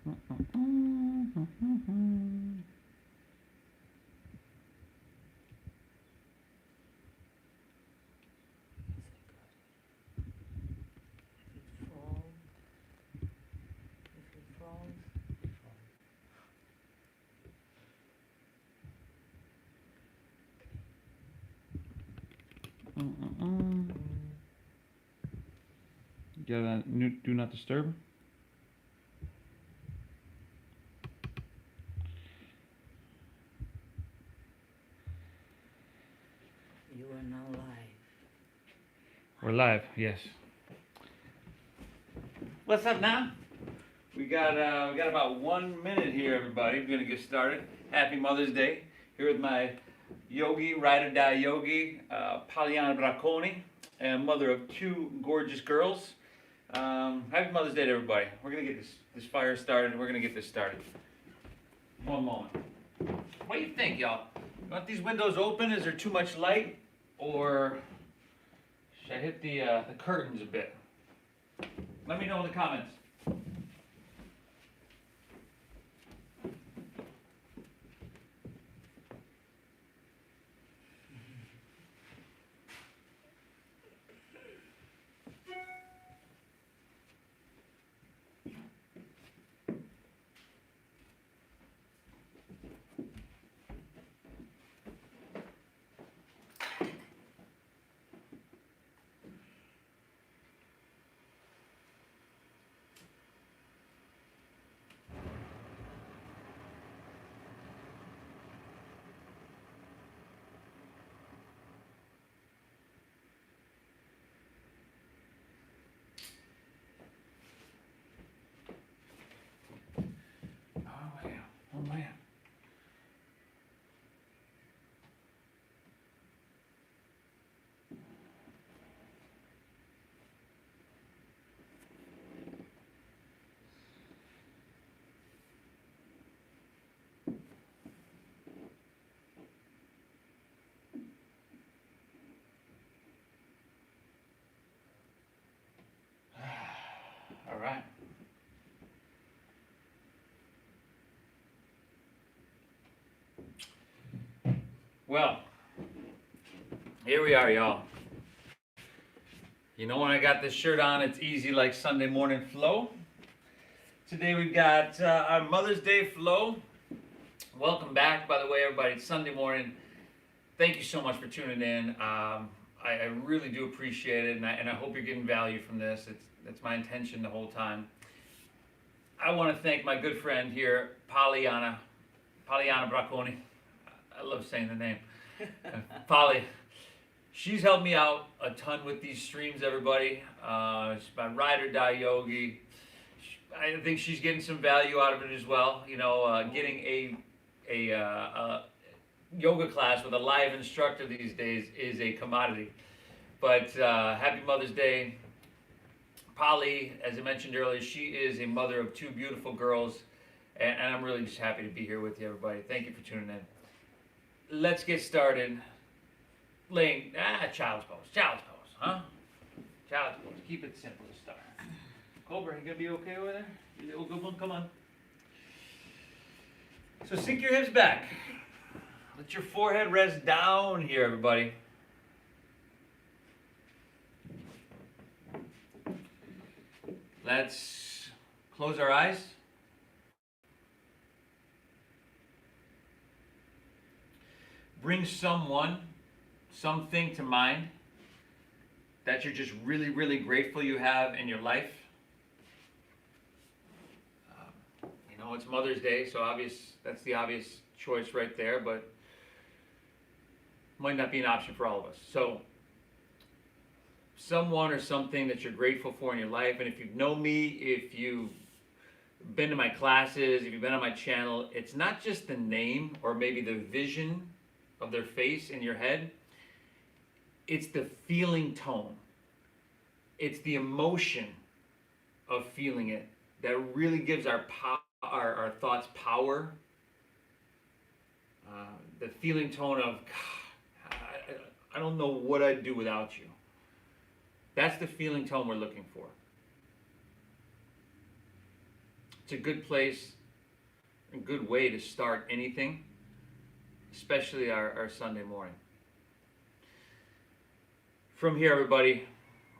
You got a do not disturb? You are now live. We're live, yes. What's up now? We got about 1 minute here, everybody. We're gonna get started. Happy Mother's Day. Here with my yogi, ride or die yogi, Pollyanna Bracconi, and mother of 2 gorgeous girls. Happy Mother's Day to everybody. We're gonna get this fire started. We're gonna get this started. One moment. What do you think, y'all? You want these windows open? Is there too much light? Or should I hit the curtains a bit? Let me know in the comments. Oh man. All right. Well, here we are, y'all. You know when I got this shirt on, it's easy like Sunday morning flow. Today we've got our Mother's Day flow. Welcome back, by the way, everybody. It's Sunday morning. Thank you so much for tuning in. I really do appreciate it, and I hope you're getting value from this. That's my intention the whole time. I want to thank my good friend here, Pollyanna Bracconi. I love saying the name. Polly. She's helped me out a ton with these streams, everybody. She's my ride or die yogi. I think she's getting some value out of it as well. You know, getting a yoga class with a live instructor these days is a commodity. But happy Mother's Day. Polly, as I mentioned earlier, she is a mother of 2 beautiful girls, and I'm really just happy to be here with you, everybody. Thank you for tuning in. Let's get started. Laying, child's pose, huh? Child's pose. Keep it simple to start. Cobra, you gonna be okay over there? You little good one, come on. So sink your hips back. Let your forehead rest down here, everybody. Let's close our eyes. Bring someone, something to mind that you're just really, really grateful you have in your life. You know, it's Mother's Day, so that's the obvious choice right there, but might not be an option for all of us. So someone or something that you're grateful for in your life, and if you know me, if you've been to my classes, if you've been on my channel, it's not just the name or maybe the vision of their face in your head. It's the feeling tone. It's the emotion of feeling it that really gives our thoughts power. The feeling tone of, God, I don't know what I'd do without you. That's the feeling tone we're looking for. It's a good place, a good way to start anything, especially our Sunday morning. From here, everybody,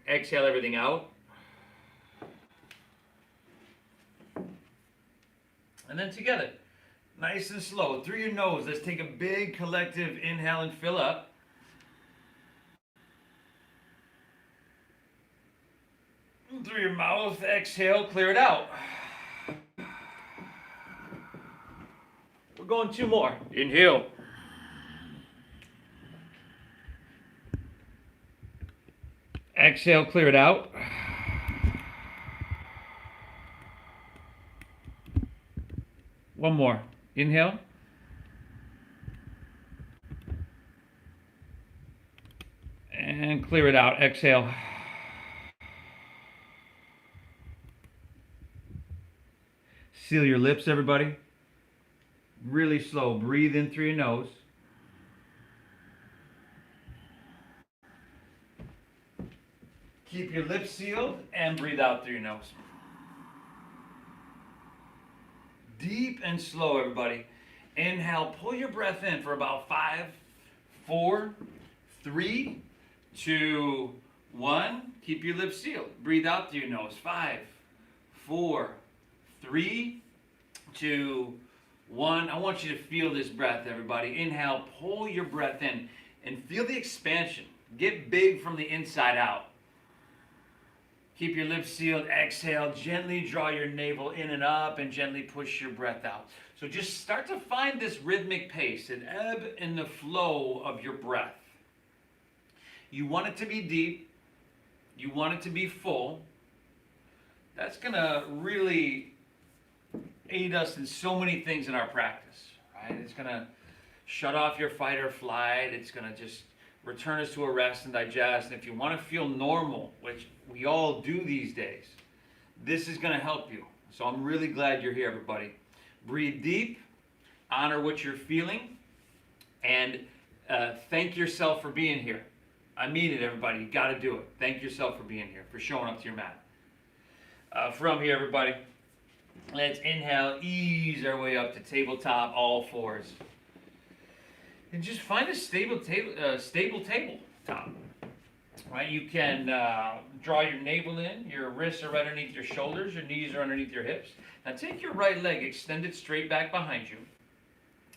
exhale everything out. And then together, nice and slow, through your nose, let's take a big collective inhale and fill up. And through your mouth, exhale, clear it out. We're going 2 more. Inhale. Exhale, clear it out. One more. Inhale. And clear it out. Exhale. Seal your lips, everybody. Really slow. Breathe in through your nose. Keep your lips sealed and breathe out through your nose. Deep and slow, everybody. Inhale, pull your breath in for about 5, 4, 3, 2, 1. Keep your lips sealed. Breathe out through your nose. 5, 4, 3, 2, 1. I want you to feel this breath, everybody. Inhale, pull your breath in and feel the expansion. Get big from the inside out. Keep your lips sealed. Exhale. Gently draw your navel in and up and gently push your breath out. So just start to find this rhythmic pace, an ebb and the flow of your breath. You want it to be deep. You want it to be full. That's going to really aid us in so many things in our practice, right? It's going to shut off your fight or flight. It's going to just return us to a rest and digest. And if you want to feel normal, which we all do these days, this is going to help you. So I'm really glad you're here, everybody. Breathe deep, honor what you're feeling, and thank yourself for being here. I mean it, everybody. You got to do it. Thank yourself for being here, for showing up to your mat. From here, everybody, let's inhale, ease our way up to tabletop, all fours. And just find a stable tabletop. Right? You can draw your navel in, your wrists are right underneath your shoulders, your knees are underneath your hips. Now take your right leg, extend it straight back behind you.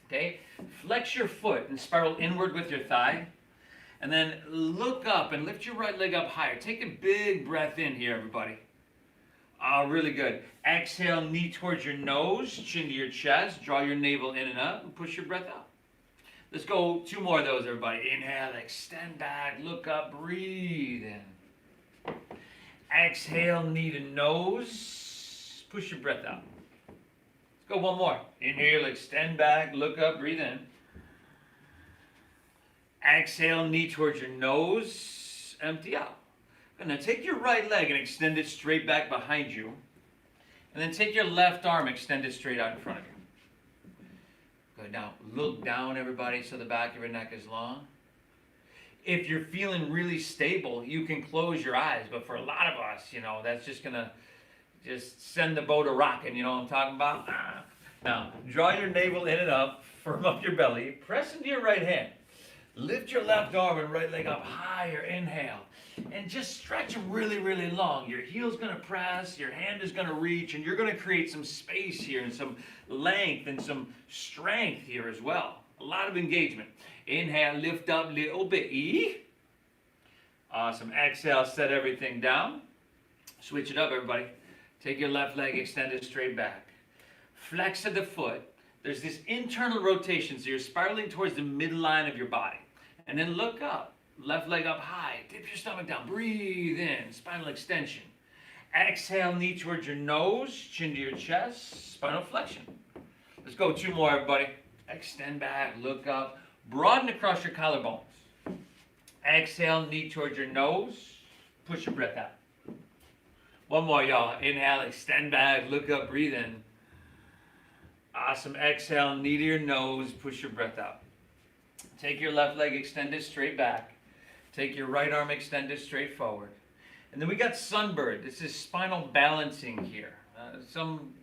Okay? Flex your foot and spiral inward with your thigh. And then look up and lift your right leg up higher. Take a big breath in here, everybody. Really good. Exhale, knee towards your nose, chin to your chest. Draw your navel in and up and push your breath out. Let's go 2 more of those, everybody. Inhale, extend back, look up, breathe in. Exhale, knee to nose, push your breath out. Let's go 1 more. Inhale, extend back, look up, breathe in. Exhale, knee towards your nose, empty out. And then take your right leg and extend it straight back behind you. And then take your left arm, extend it straight out in front of you. Good. Now, look down, everybody, so the back of your neck is long. If you're feeling really stable, you can close your eyes. But for a lot of us, that's just going to just send the boat a-rocking. You know what I'm talking about? Now, draw your navel in and up, firm up your belly, press into your right hand. Lift your left arm and right leg up higher, inhale. And just stretch them really, really long. Your heel's going to press, your hand is going to reach, and you're going to create some space here and some length and some strength here as well. A lot of engagement. Inhale, lift up a little bit. Awesome. Exhale, set everything down. Switch it up, everybody. Take your left leg, extend it straight back. Flex of the foot. There's this internal rotation, so you're spiraling towards the midline of your body. And then look up. Left leg up high. Dip your stomach down. Breathe in. Spinal extension. Exhale, knee towards your nose. Chin to your chest. Spinal flexion. Let's go 2 more, everybody. Extend back. Look up. Broaden across your collarbones. Exhale, knee towards your nose. Push your breath out. 1 more, y'all. Inhale, extend back. Look up. Breathe in. Awesome. Exhale, knee to your nose. Push your breath out. Take your left leg, extend it straight back. Take your right arm, extend it straight forward. And then we got sunbird. This is spinal balancing here. Some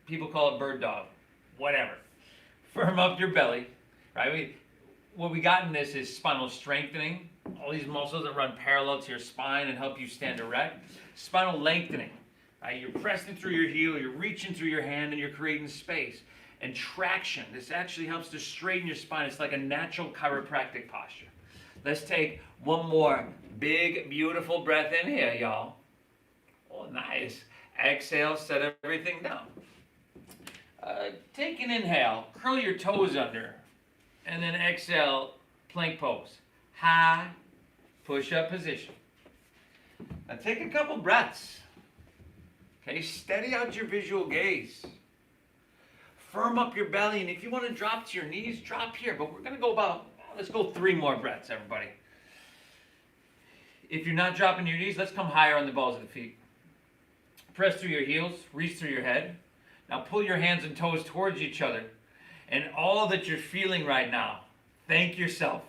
People call it bird dog. Whatever. Firm up your belly, right? What we got in this is spinal strengthening. All these muscles that run parallel to your spine and help you stand erect. Spinal lengthening, right? You're pressing through your heel, you're reaching through your hand, and you're creating space. And traction. This actually helps to straighten your spine. It's like a natural chiropractic posture. Let's take one more big, beautiful breath in here, y'all. Oh, nice. Exhale, set everything down. Take an inhale, curl your toes under, and then exhale, plank pose. High, push-up position. Now take a couple breaths. Okay, steady out your visual gaze. Firm up your belly, and if you want to drop to your knees, drop here. But we're going to go let's go 3 more breaths, everybody. If you're not dropping your knees, let's come higher on the balls of the feet. Press through your heels, reach through your head. Now pull your hands and toes towards each other. And all that you're feeling right now, thank yourself.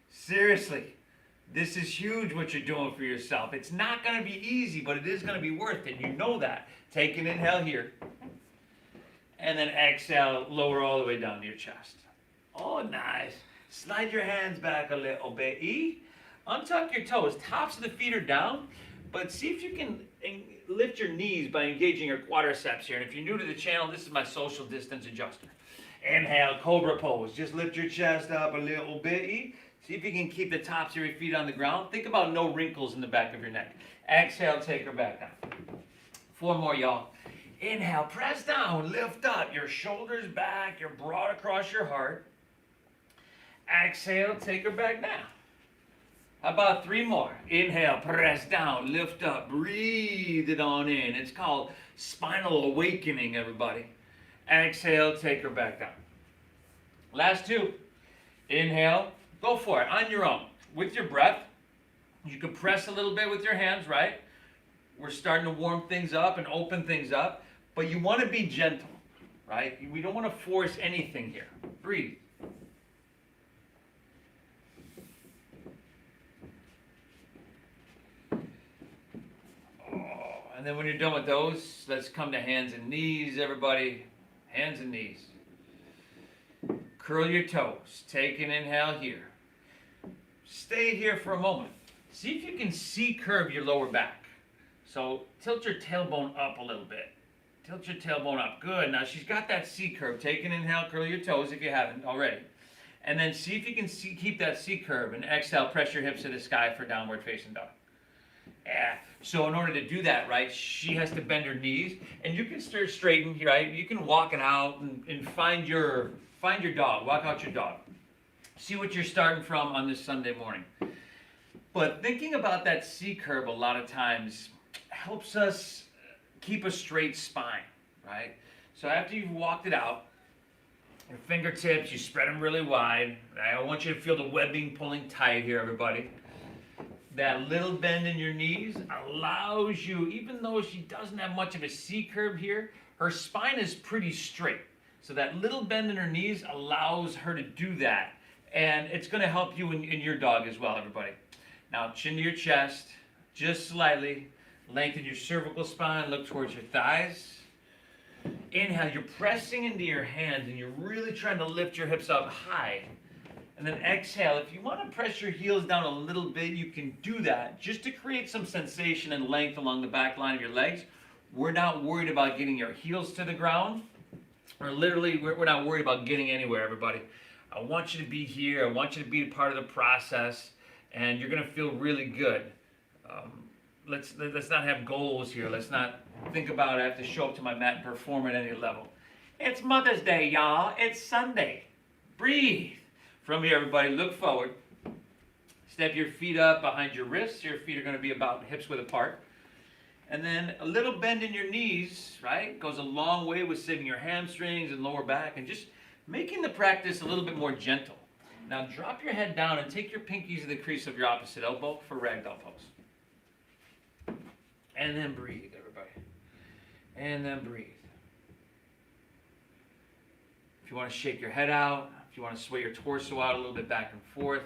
Seriously, this is huge what you're doing for yourself. It's not going to be easy, but it is going to be worth it. You know that. Take an inhale here. And then exhale, lower all the way down to your chest. Oh, nice. Slide your hands back a little bit. Untuck your toes. Tops of the feet are down, but see if you can lift your knees by engaging your quadriceps here. And if you're new to the channel, this is my social distance adjuster. Inhale, cobra pose. Just lift your chest up a little bit. See if you can keep the tops of your feet on the ground. Think about no wrinkles in the back of your neck. Exhale, take her back down. 4 more, y'all. Inhale, press down, lift up, your shoulders back, you're broad across your heart. Exhale, take her back down. How about 3 more? Inhale, press down, lift up, breathe it on in. It's called Spinal Awakening, everybody. Exhale, take her back down. Last 2. Inhale, go for it, on your own. With your breath, you can press a little bit with your hands, right? We're starting to warm things up and open things up. But you want to be gentle, right? We don't want to force anything here. Breathe. And then when you're done with those, let's come to hands and knees, everybody. Hands and knees. Curl your toes. Take an inhale here. Stay here for a moment. See if you can C-curve your lower back. So tilt your tailbone up a little bit. Tilt your tailbone up. Good. Now she's got that C-curve. Take an inhale, curl your toes if you haven't already. And then see if you can keep that C-curve. And exhale, press your hips to the sky for downward facing dog. Yeah. So in order to do that, right, she has to bend her knees. And you can start straighten, right? You can walk it out and find your dog. Walk out your dog. See what you're starting from on this Sunday morning. But thinking about that C-curve a lot of times helps us keep a straight spine, right? So after you've walked it out, your fingertips, you spread them really wide. I want you to feel the webbing pulling tight here, everybody. That little bend in your knees allows you, even though she doesn't have much of a C-curve here, her spine is pretty straight. So that little bend in her knees allows her to do that. And it's going to help you in your dog as well, everybody. Now, chin to your chest, just slightly. Lengthen your cervical spine, look towards your thighs. Inhale, you're pressing into your hands and you're really trying to lift your hips up high. And then exhale, if you want to press your heels down a little bit, you can do that just to create some sensation and length along the back line of your legs. We're not worried about getting your heels to the ground, or literally, we're not worried about getting anywhere, everybody. I want you to be here. I want you to be a part of the process, and you're going to feel really good. Let's not have goals here. Let's not think about I have to show up to my mat and perform at any level. It's Mother's Day, y'all. It's Sunday. Breathe. From here, everybody, look forward. Step your feet up behind your wrists. Your feet are going to be about hips width apart. And then a little bend in your knees, right? Goes a long way with saving your hamstrings and lower back and just making the practice a little bit more gentle. Now drop your head down and take your pinkies to the crease of your opposite elbow for ragdoll pose. And then breathe, everybody. And then breathe. If you want to shake your head out, if you want to sway your torso out a little bit back and forth,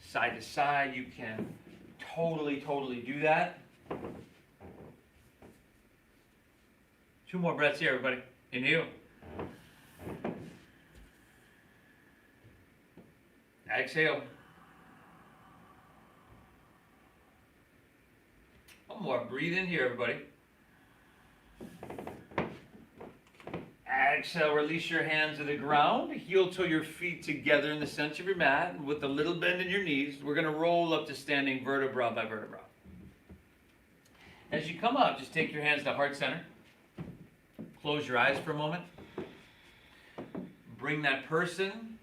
side to side, you can totally do that. 2 more breaths here, everybody. Inhale. Exhale. One more. Breathe in here, everybody. Exhale, release your hands to the ground. Heel toe your feet together in the center of your mat. And with a little bend in your knees, we're going to roll up to standing vertebra by vertebra. As you come up, just take your hands to heart center. Close your eyes for a moment. Bring that person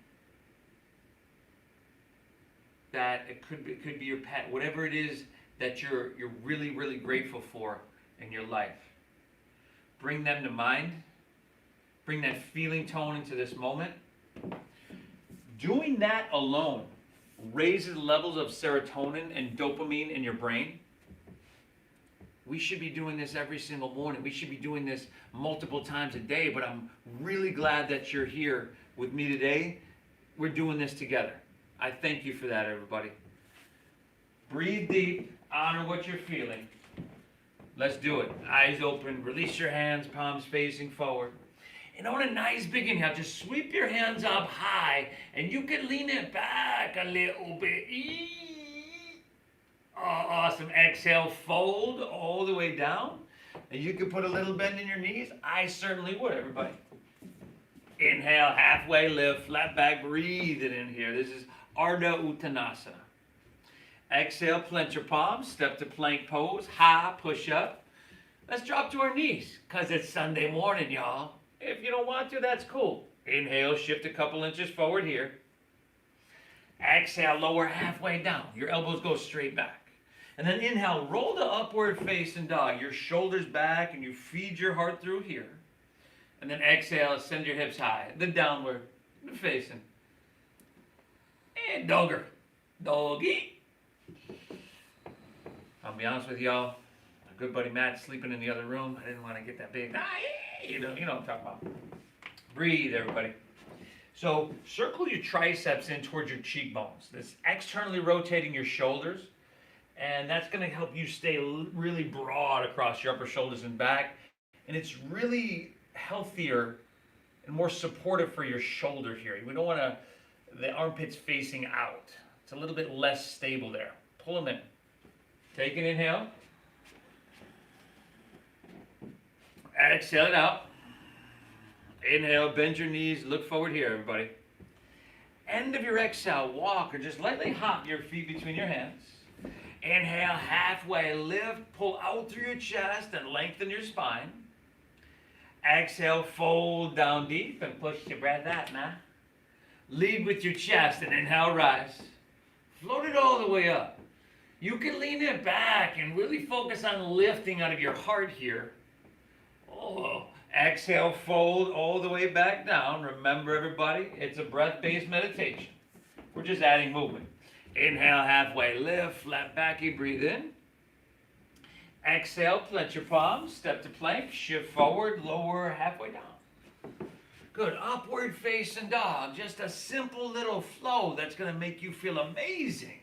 that it could be your pet, whatever it is that you're really, really grateful for in your life. Bring them to mind. Bring that feeling tone into this moment. Doing that alone raises levels of serotonin and dopamine in your brain. We should be doing this every single morning. We should be doing this multiple times a day, but I'm really glad that you're here with me today. We're doing this together. I thank you for that, everybody. Breathe deep, honor what you're feeling. Let's do it. Eyes open, release your hands, palms facing forward. And on a nice big inhale, just sweep your hands up high, and you can lean it back a little bit. Awesome. Exhale, fold all the way down. And you can put a little bend in your knees. I certainly would, everybody. Inhale, halfway lift, flat back, breathe it in here. This is Ardha Uttanasana. Exhale, plant your palms, step to plank pose, high, push up. Let's drop to our knees, because it's Sunday morning, y'all. If you don't want to, that's cool. Inhale, shift a couple inches forward here. Exhale, lower halfway down. Your elbows go straight back. And then inhale, roll to upward facing dog. Your shoulders back and you feed your heart through here. And then exhale, send your hips high. The downward facing. And dogger. Doggy. I'll be honest with y'all. My good buddy Matt's sleeping in the other room. I didn't want to get that big. You know what I'm talking about. Breathe, everybody. So circle your triceps in towards your cheekbones. That's externally rotating your shoulders. And that's going to help you stay really broad across your upper shoulders and back. And it's really healthier and more supportive for your shoulder here. We don't want the armpits facing out. It's a little bit less stable there. Pull them in. Take an inhale. Exhale it out. Inhale, bend your knees, look forward here, everybody. End of your exhale, walk or just lightly hop your feet between your hands. Inhale, halfway lift, pull out through your chest and lengthen your spine. Exhale, fold down deep and push your breath out now. Lead with your chest and inhale, rise. Float it all the way up. You can lean it back and really focus on lifting out of your heart here. Exhale, fold all the way back down. Remember, everybody, it's a breath-based meditation. We're just adding movement. Inhale, halfway lift, flat backy, breathe in. Exhale, plant your palms, step to plank, shift forward, lower, halfway down. Good, upward facing dog. Just a simple little flow that's going to make you feel amazing.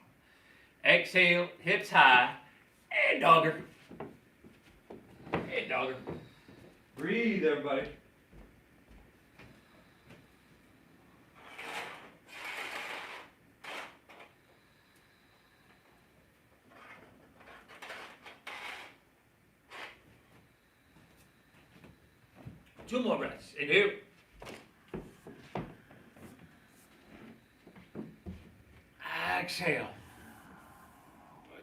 Exhale, hips high, and dogger. And dogger. Breathe, everybody. Two more breaths. Inhale. Exhale.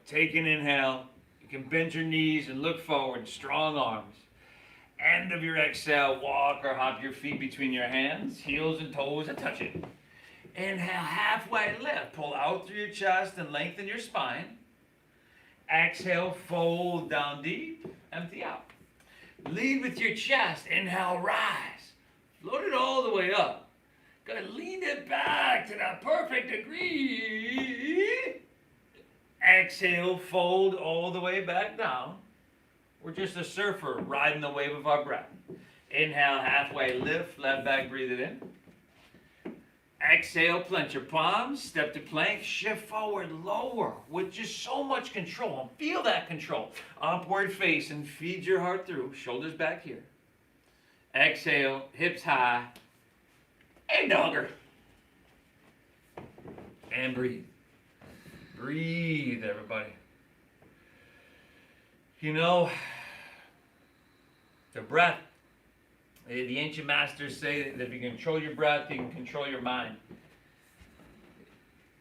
Take an inhale. You can bend your knees and look forward. Strong arms. End of your exhale, walk or hop your feet between your hands, heels and toes and touch it. Inhale, halfway lift. Pull out through your chest and lengthen your spine. Exhale, fold down deep, empty out. Lead with your chest. Inhale, rise. Float it all the way up. Gonna lean it back to that perfect degree. Exhale, fold all the way back down. We're just a surfer riding the wave of our breath. Inhale, halfway lift, flat back, breathe it in. Exhale, plant your palms, step to plank, shift forward, lower with just so much control. Feel that control. Upward face and feed your heart through. Shoulders back here. Exhale, hips high, and dogger. And breathe. Breathe, everybody. You know, the breath, the ancient masters say that if you control your breath, you can control your mind.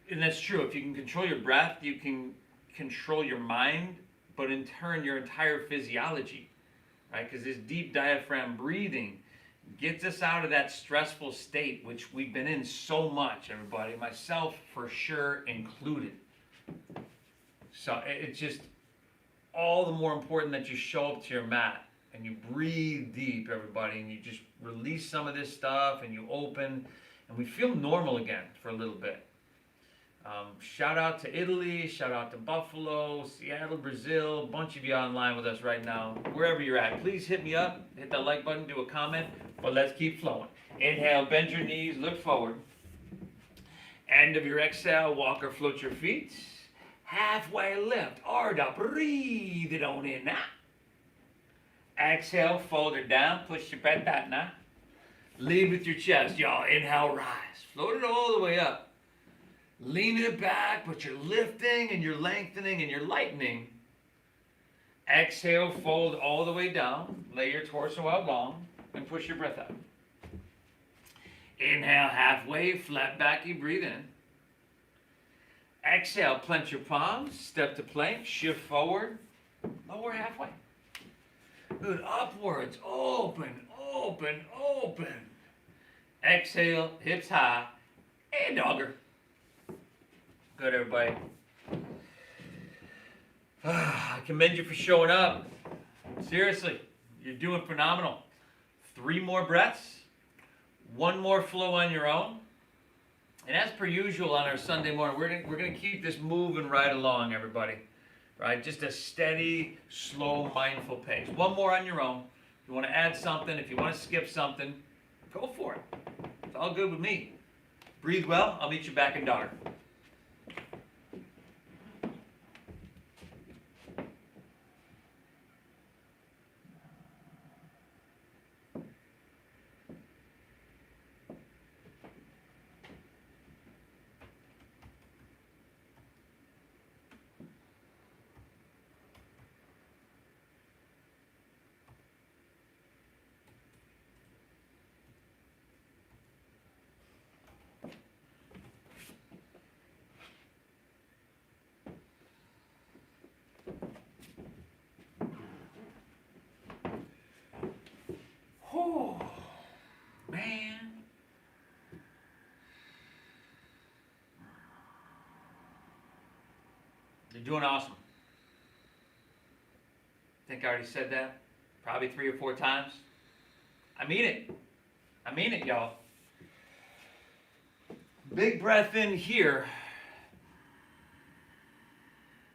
And that's true. If you can control your breath, you can control your mind, but in turn, your entire physiology, right? Because this deep diaphragm breathing gets us out of that stressful state, which we've been in so much, everybody, myself for sure included. So it's just all the more important that you show up to your mat and you breathe deep, everybody, and you just release some of this stuff and you open, and we feel normal again for a little bit. Shout out to Italy, shout out to Buffalo, Seattle, Brazil, a bunch of you online with us right now. Wherever you're at, please hit me up, hit that like button, do a comment, but let's keep flowing. Inhale, bend your knees, look forward. End of your exhale, walk or float your feet. Halfway lift, Ardha, breathe it on in now. Exhale, fold it down, push your breath out now. Lead with your chest, y'all. Inhale, rise. Float it all the way up. Lean it back, but you're lifting and you're lengthening and you're lightening. Exhale, fold all the way down. Lay your torso out long and push your breath out. Inhale, halfway, flat back, you breathe in. Exhale, clench your palms, step to plank, shift forward, lower halfway. Good, upwards, open, open, open. Exhale, hips high, and dogger. Good, everybody. I commend you for showing up. Seriously, you're doing phenomenal. 3 more breaths, 1 more flow on your own. And as per usual on our Sunday morning, we're gonna keep this moving right along, everybody. Right? Just a steady, slow, mindful pace. 1 more on your own. If you want to add something, if you want to skip something, go for it. It's all good with me. Breathe well. I'll meet you back in dogger. Oh, man. You're doing awesome. I think I already said that probably 3 or 4 times. I mean it. I mean it, y'all. Big breath in here.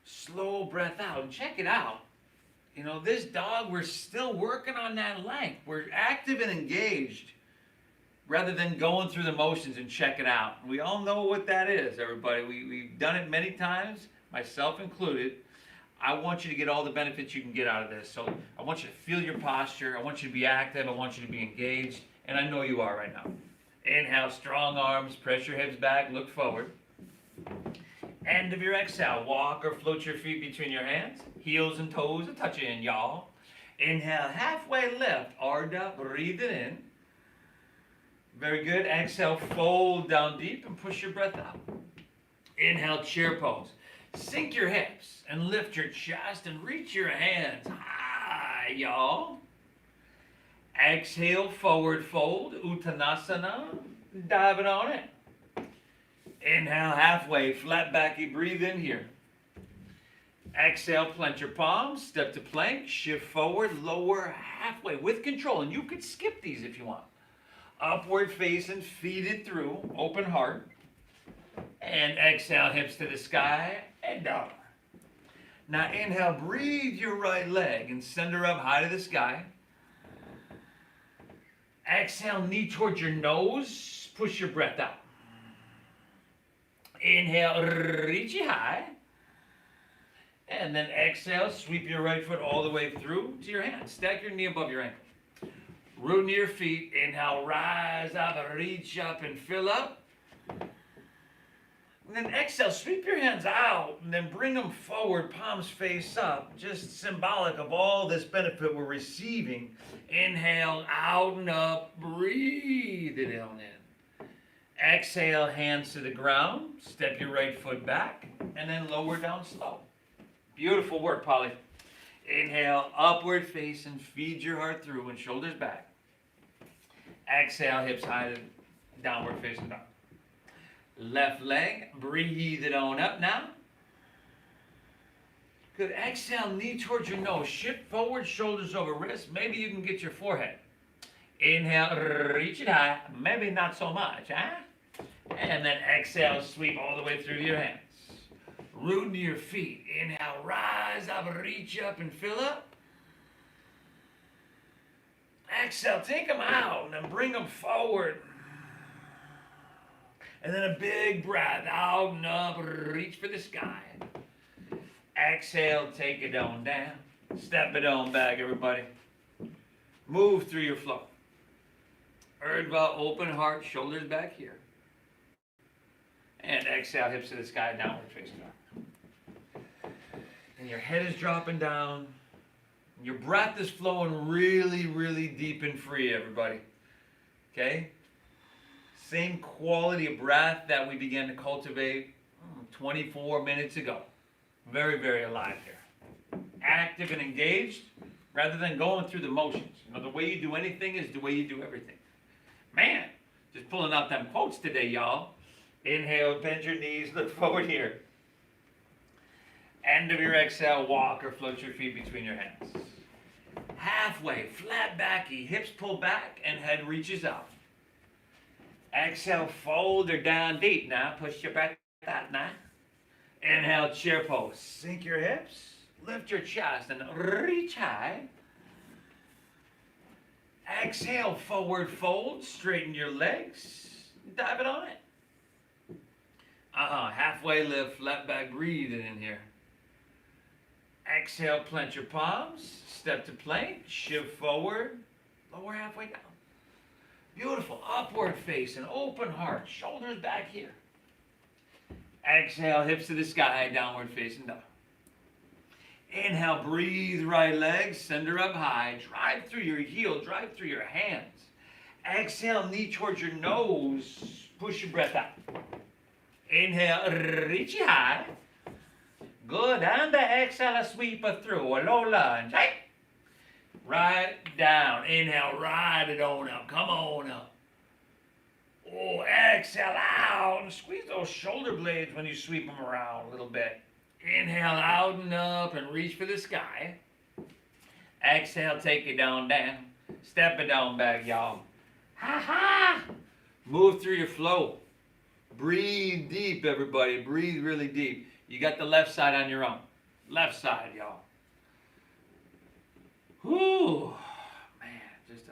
Slow breath out. And check it out. You know, this dog, we're still working on that length. We're active and engaged rather than going through the motions and check it out. We all know what that is, everybody. We've done it many times, myself included. I want you to get all the benefits you can get out of this. So I want you to feel your posture. I want you to be active. I want you to be engaged. And I know you are right now. Inhale, strong arms. Press your hips back. Look forward. End of your exhale, walk or float your feet between your hands. Heels and toes a touch in, y'all. Inhale, halfway lift. Ardha, breathe it in. Very good. Exhale, fold down deep and push your breath out. Inhale, chair pose. Sink your hips and lift your chest and reach your hands high, y'all. Exhale, forward fold, Uttanasana. Diving on it. Inhale, halfway, flat back, you breathe in here. Exhale, plant your palms, step to plank, shift forward, lower halfway with control. And you could skip these if you want. Upward facing, feed it through, open heart. And exhale, hips to the sky, and down. Now inhale, breathe your right leg and send her up high to the sky. Exhale, knee towards your nose, push your breath out. Inhale, reach it high. And then exhale, sweep your right foot all the way through to your hand. Stack your knee above your ankle. Root into your feet. Inhale, rise up, reach up and fill up. And then exhale, sweep your hands out and then bring them forward, palms face up. Just symbolic of all this benefit we're receiving. Inhale, out and up, breathe it on in. Exhale, hands to the ground, step your right foot back, and then lower down slow. Beautiful work, Polly. Inhale, upward face and feed your heart through and shoulders back. Exhale, hips high to downward facing dog. Left leg, breathe it on up now. Good. Exhale, knee towards your nose. Shift forward, shoulders over wrists. Maybe you can get your forehead. Inhale, reach it high. Maybe not so much, huh? And then exhale, sweep all the way through your hands. Root into your feet. Inhale, rise up, reach up and fill up. Exhale, take them out and then bring them forward. And then a big breath, out and up, reach for the sky. Exhale, take it on down. Step it on back, everybody. Move through your flow. Urdhva, open heart, shoulders back here. And exhale, hips to the sky, downward facing dog. And your head is dropping down. Your breath is flowing really, really deep and free, everybody. Okay? Same quality of breath that we began to cultivate 24 minutes ago. Very, very alive here. Active and engaged rather than going through the motions. You know, the way you do anything is the way you do everything. Man, just pulling out them quotes today, y'all. Inhale, bend your knees, look forward here. End of your exhale, walk or float your feet between your hands. Halfway, flat backy, hips pull back and head reaches out. Exhale, fold or down deep now. Push your back out now. Inhale, chair pose. Sink your hips, lift your chest and reach high. Exhale, forward fold, straighten your legs. Dive it on it. Halfway lift, flat back, breathe it in here. Exhale, plant your palms, step to plank, shift forward, lower halfway down. Beautiful, upward face and open heart, shoulders back here. Exhale, hips to the sky, downward facing dog. Inhale, breathe right leg, send her up high, drive through your heel, drive through your hands. Exhale, knee towards your nose, push your breath out. Inhale, reach it high. Good, and the exhale, sweep her through, a low lunge. Hey. Right down. Inhale, ride it on up. Come on up. Oh, exhale out and squeeze those shoulder blades when you sweep them around a little bit. Inhale out and up and reach for the sky. Exhale, take it down. Step it down back, y'all. Ha ha! Move through your flow. Breathe deep, everybody. Breathe really deep. You got the left side on your own. Left side, y'all. Whew, man, just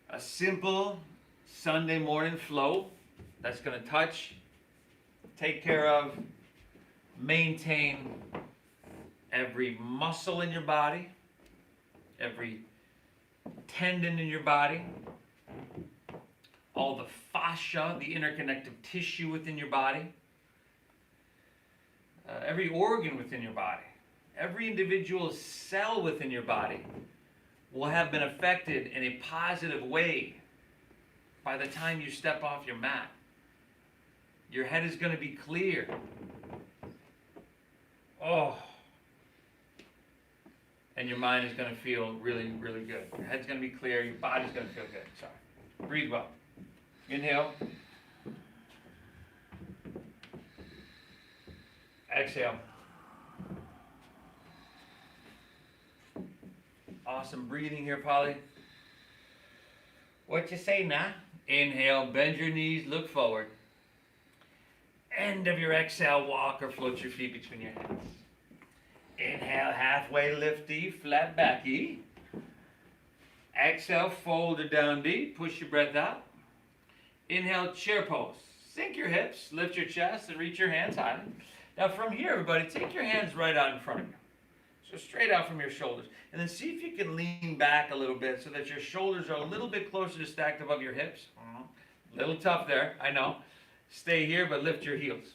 a simple Sunday morning flow that's going to touch, take care of, maintain every muscle in your body, every tendon in your body, all the fascia, the interconnective tissue within your body, every organ within your body. Every individual cell within your body will have been affected in a positive way by the time you step off your mat. Your head is going to be clear. Oh. And your mind is going to feel really, really good. Your head's going to be clear. Your body's going to feel good. Sorry. Breathe well. Inhale. Exhale. Awesome breathing here, Polly. What you say now? Inhale, bend your knees, look forward. End of your exhale, walk or float your feet between your hands. Inhale, halfway lifty, flat backy. Exhale, fold it down deep, push your breath out. Inhale, chair pose. Sink your hips, lift your chest, and reach your hands high. Now from here, everybody, take your hands right out in front of you. So straight out from your shoulders. And then see if you can lean back a little bit so that your shoulders are a little bit closer to stacked above your hips. A little tough there, I know. Stay here, but lift your heels.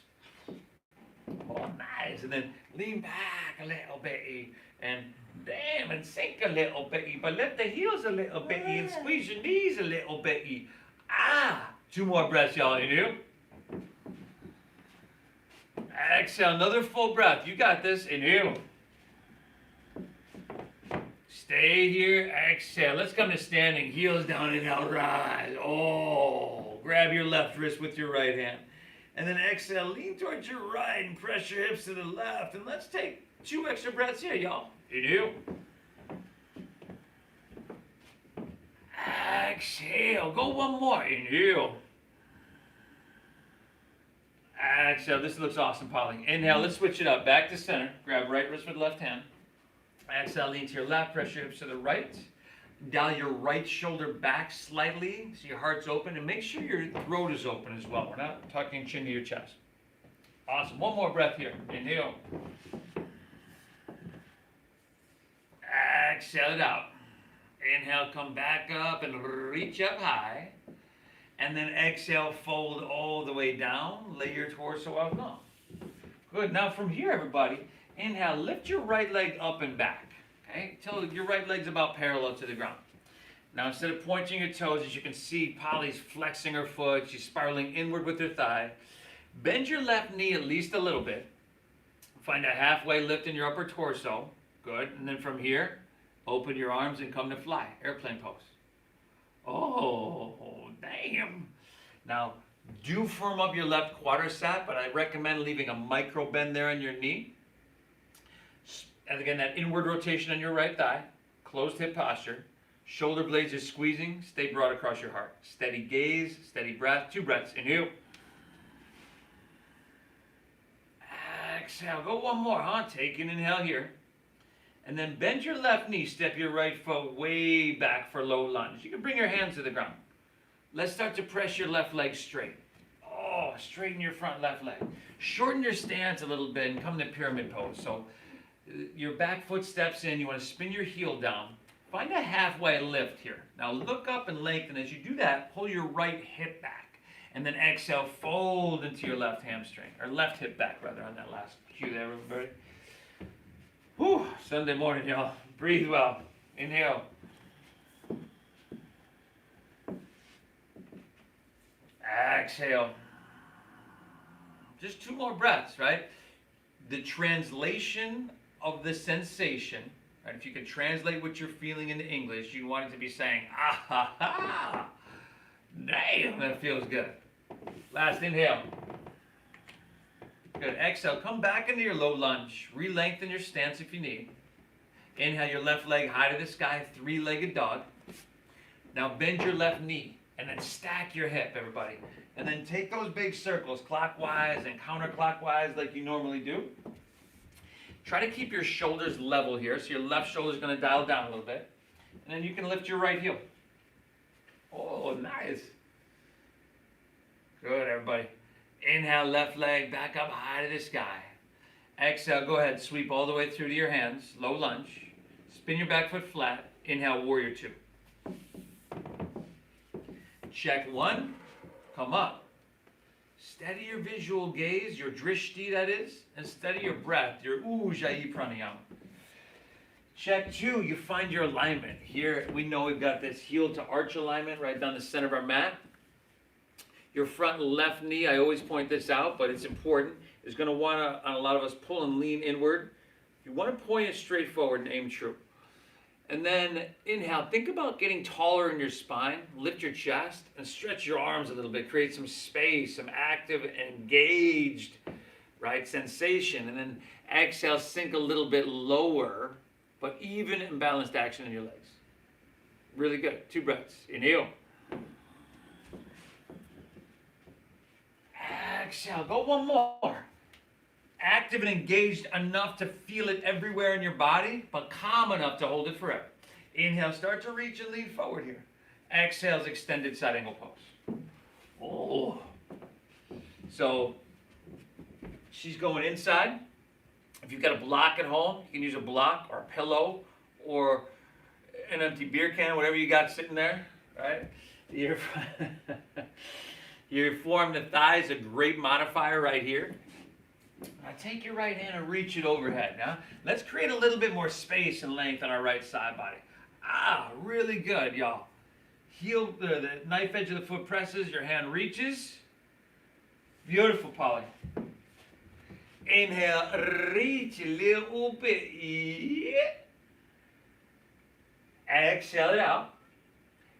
Oh, nice. And then lean back a little bit. And damn, and sink a little bit. But lift the heels a little bit. And squeeze your knees a little bit. Ah! 2 more breaths, y'all. Inhale. Exhale. Another full breath. You got this. Inhale. Stay here. Exhale. Let's come to standing. Heels down. Inhale. Rise. Oh. Grab your left wrist with your right hand. And then exhale. Lean towards your right and press your hips to the left. And let's take 2 extra breaths here, y'all. Inhale. Exhale. Go 1 more. Inhale. Exhale. This looks awesome, Polly. Inhale. Let's switch it up. Back to center. Grab right wrist with left hand. Exhale. Lean to your left. Press your hips to the right. Dial your right shoulder back slightly so your heart's open. And make sure your throat is open as well. We're not tucking chin to your chest. Awesome. 1 more breath here. Inhale. Exhale it out. Inhale, come back up and reach up high. And then exhale, fold all the way down. Lay your torso out long. Good. Now from here, everybody, inhale, lift your right leg up and back. Okay? Till your right leg's about parallel to the ground. Now instead of pointing your toes, as you can see, Polly's flexing her foot. She's spiraling inward with her thigh. Bend your left knee at least a little bit. Find a halfway lift in your upper torso. Good. And then from here, open your arms and come to fly. Airplane pose. Oh, damn. Now, do firm up your left quadricep, but I recommend leaving a micro bend there in your knee. And again, that inward rotation on your right thigh. Closed hip posture. Shoulder blades are squeezing. Stay broad across your heart. Steady gaze, steady breath. 2 breaths. Inhale. Exhale. Go 1 more, huh? Take an inhale here. And then bend your left knee, step your right foot way back for low lunge. You can bring your hands to the ground. Let's start to press your left leg straight. Oh, straighten your front left leg. Shorten your stance a little bit and come to pyramid pose. So your back foot steps in. You want to spin your heel down. Find a halfway lift here. Now look up and lengthen. As you do that, pull your right hip back. And then exhale, fold into your left hamstring. Or left hip back, rather, on that last cue there, everybody. Whew, Sunday morning, y'all. Breathe well. Inhale. Exhale. Just 2 more breaths, right? The translation of the sensation, right? If you could translate what you're feeling into English, you want it to be saying, ah ha ha. Damn, that feels good. Last inhale. Good. Exhale. Come back into your low lunge. Re-lengthen your stance if you need. Inhale your left leg high to the sky, 3-legged dog. Now bend your left knee and then stack your hip, everybody. And then take those big circles clockwise and counterclockwise like you normally do. Try to keep your shoulders level here. So your left shoulder is going to dial down a little bit. And then you can lift your right heel. Oh, nice. Good, everybody. Inhale, left leg back up high to the sky. Exhale, go ahead, sweep all the way through to your hands, low lunge. Spin your back foot flat. Inhale, warrior 2. Check 1, come up. Steady your visual gaze, your drishti that is, and steady your breath, your ujjayi pranayama. Check 2, you find your alignment. Here we know we've got this heel to arch alignment right down the center of our mat. Your front left knee, I always point this out, but it's important, is going to want to, on a lot of us, pull and lean inward. You want to point it straight forward and aim true. And then inhale, think about getting taller in your spine. Lift your chest and stretch your arms a little bit. Create some space, some active, engaged, right, sensation. And then exhale, sink a little bit lower, but even and balanced action in your legs. Really good. 2 breaths. Inhale. Exhale. Go 1 more. Active and engaged enough to feel it everywhere in your body, but calm enough to hold it forever. Inhale, start to reach and lean forward here. Exhale, extended side angle pose. Oh. So she's going inside. If you've got a block at home, you can use a block or a pillow or an empty beer can, whatever you got sitting there, right? Your, your forearm to thigh is a great modifier right here. Now take your right hand and reach it overhead. Now, let's create a little bit more space and length on our right side body. Really good, y'all. Heel, the knife edge of the foot presses, your hand reaches. Beautiful, Polly. Inhale, reach a little bit. Yeah. Exhale it out.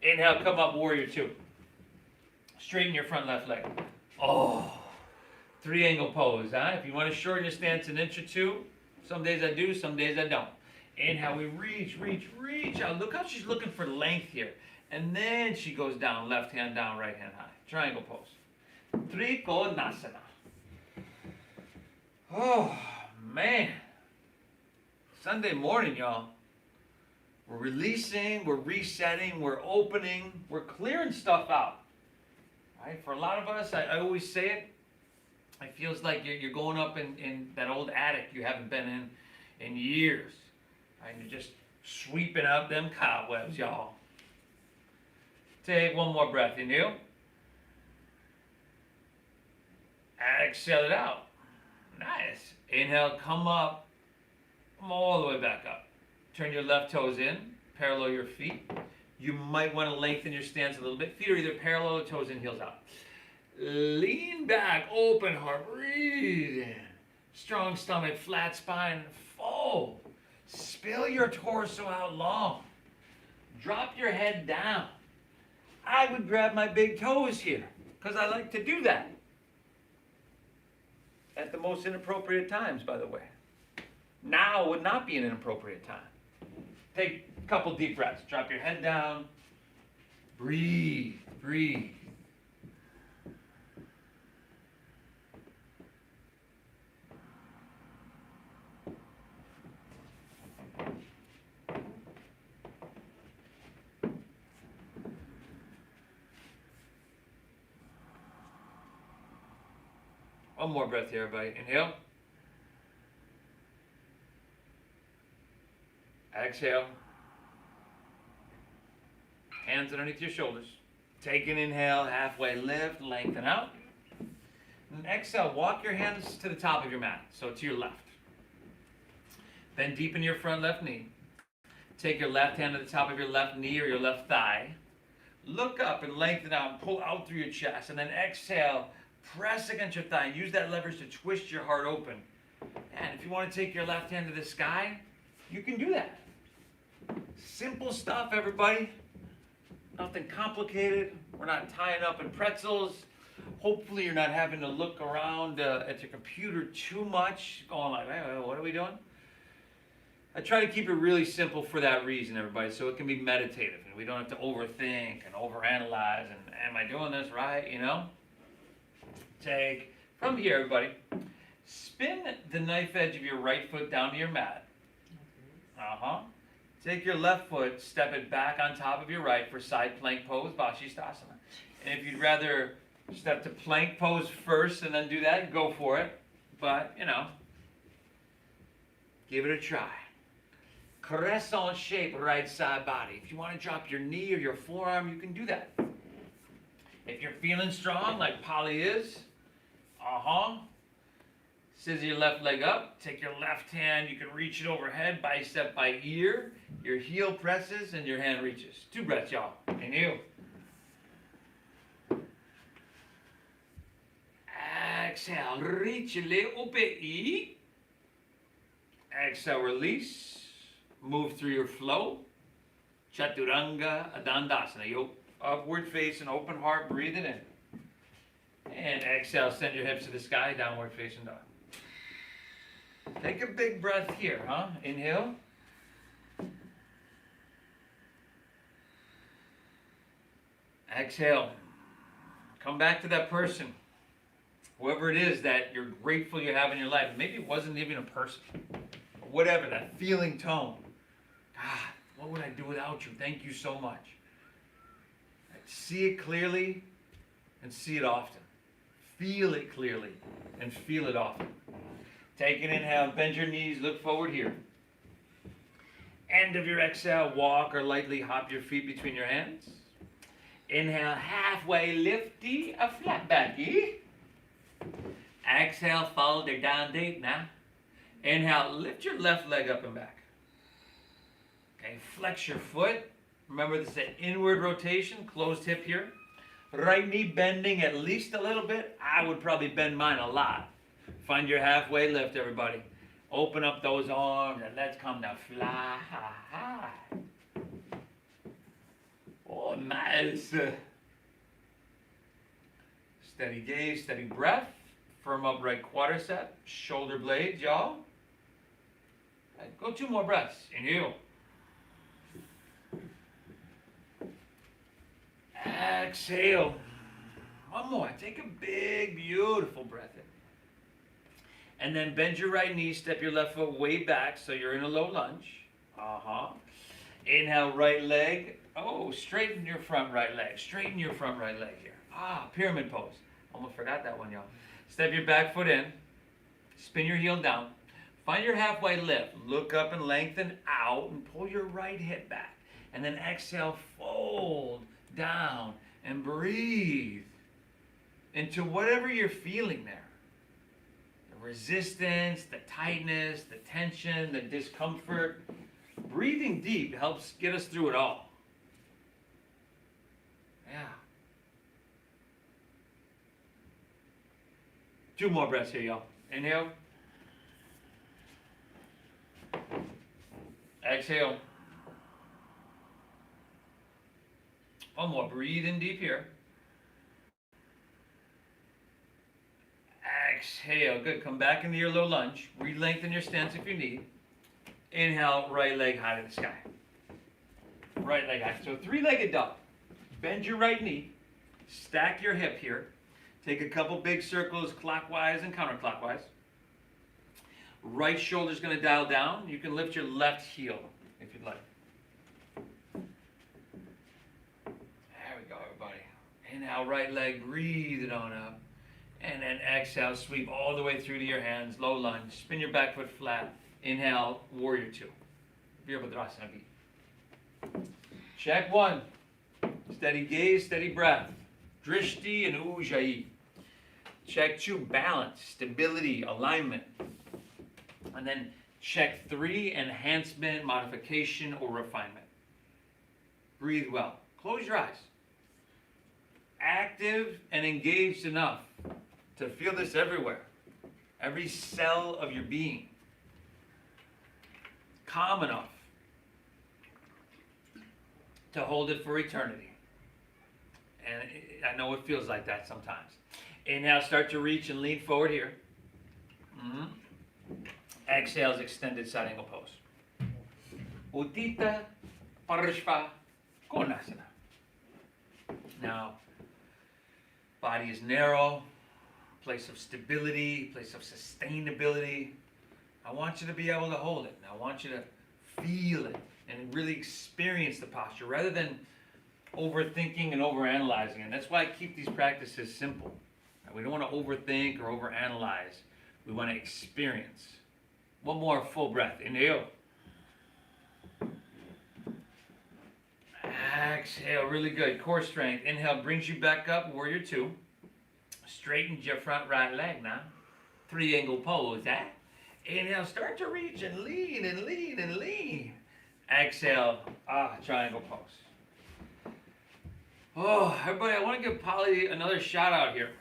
Inhale, come up, warrior two. Straighten your front left leg. Oh, three-angle pose, huh? If you want to shorten your stance an inch or two, some days I do, some days I don't. Inhale, we reach, reach, reach out. Look how she's looking for length here. And then she goes down, left hand down, right hand high. Triangle pose. Trikonasana. Oh, man. Sunday morning, y'all. We're releasing, we're resetting, we're opening, we're clearing stuff out. Right? For a lot of us, I always say it feels like you're going up in that old attic you haven't been in years. Right? You're just sweeping up them cobwebs, y'all. Take one more breath, inhale. Exhale it out. Nice. Inhale, come up, come all the way back up. Turn your left toes in, parallel your feet. You might want to lengthen your stance a little bit. Feet are either parallel, toes in, heels out. Lean back, open heart, breathe in. Strong stomach, flat spine, fold. Spill your torso out long. Drop your head down. I would grab my big toes here because I like to do that. At the most inappropriate times, by the way. Now would not be an inappropriate time. Take a couple deep breaths. Drop your head down. Breathe, breathe. One more breath here, everybody. Inhale. Exhale. Hands underneath your shoulders. Take an inhale, halfway lift, lengthen out. And exhale, walk your hands to the top of your mat, so to your left. Then deepen your front left knee. Take your left hand to the top of your left knee or your left thigh. Look up and lengthen out and pull out through your chest. And then exhale, press against your thigh. Use that leverage to twist your heart open. And if you want to take your left hand to the sky, you can do that. Simple stuff, everybody. Nothing complicated. We're not tying up in pretzels. Hopefully you're not having to look around at your computer too much, going like, hey, what are we doing? I try to keep it really simple for that reason, everybody, so it can be meditative and we don't have to overthink and overanalyze and am I doing this right, you know? Take, from here, everybody, spin the knife edge of your right foot down to your mat. Take your left foot, step it back on top of your right for side plank pose, Vashisthasana. And if you'd rather step to plank pose first and then do that, go for it. But, you know, give it a try. Crescent shape right side body. If you want to drop your knee or your forearm, you can do that. If you're feeling strong like Polly is, scissor your left leg up, take your left hand, you can reach it overhead, bicep by ear, your heel presses and your hand reaches. 2 breaths, y'all. Inhale. Exhale, reach a little bit. Exhale, release. Move through your flow. Chaturanga Dandasana. You upward face and open heart, breathe it in. And exhale, send your hips to the sky, downward facing dog. Take a big breath here, Inhale. Exhale. Come back to that person. Whoever it is that you're grateful you have in your life. Maybe it wasn't even a person. Or whatever, that feeling tone. God, what would I do without you? Thank you so much. See it clearly and see it often. Feel it clearly and feel it often. Take an inhale, bend your knees, look forward here. End of your exhale, walk or lightly hop your feet between your hands. Inhale, halfway lifty, a flat backy. Exhale, fold it down deep now. Inhale, lift your left leg up and back. Okay, flex your foot. Remember, this is an inward rotation, closed hip here. Right knee bending at least a little bit. I would probably bend mine a lot. Find your halfway lift, everybody. Open up those arms and let's come to fly high. Oh, nice. Steady gaze, steady breath. Firm up right quadricep, shoulder blades, y'all. Right, go 2 more breaths. Inhale. Exhale. One more. Take a big, beautiful breath in. And then bend your right knee, step your left foot way back so you're in a low lunge. Inhale, right leg. Oh, straighten your front right leg. Straighten your front right leg here. Pyramid pose. Almost forgot that one, y'all. Step your back foot in. Spin your heel down. Find your halfway lift. Look up and lengthen out and pull your right hip back. And then exhale, fold down and breathe into whatever you're feeling there. The resistance, the tightness, the tension, the discomfort. Breathing deep helps get us through it all. Yeah. 2 more breaths here, y'all. Inhale. Exhale. One more. Breathe in deep here. Exhale. Good. Come back into your low lunge. Re-lengthen your stance if you need. Inhale, right leg high to the sky. Right leg high. So 3-legged dog. Bend your right knee. Stack your hip here. Take a couple big circles clockwise and counterclockwise. Right shoulder's going to dial down. You can lift your left heel if you'd like. There we go, everybody. Inhale, right leg, breathe it on up. And then exhale, sweep all the way through to your hands, low lunge. Spin your back foot flat. Inhale, warrior 2. Virabhadrasana beat. Check 1. Steady gaze, steady breath. Drishti and Ujjayi. Check 2, balance, stability, alignment. And then check 3, enhancement, modification, or refinement. Breathe well. Close your eyes. Active and engaged enough to feel this everywhere. Every cell of your being. Calm enough to hold it for eternity. And I know it feels like that sometimes. Inhale, start to reach and lean forward here. Exhale, extended side angle pose. Uttita Parshva Konasana. Now, body is narrow, place of stability, place of sustainability. I want you to be able to hold it. And I want you to feel it and really experience the posture rather than overthinking and overanalyzing. And that's why I keep these practices simple. We don't want to overthink or overanalyze. We want to experience. One more full breath. Inhale. Exhale. Really good. Core strength. Inhale brings you back up. Warrior 2. Straighten your front right leg now. 3-angle pose. Inhale. Start to reach and lean and lean and lean. Exhale. Triangle pose. Oh, everybody, I want to give Polly another shout out here.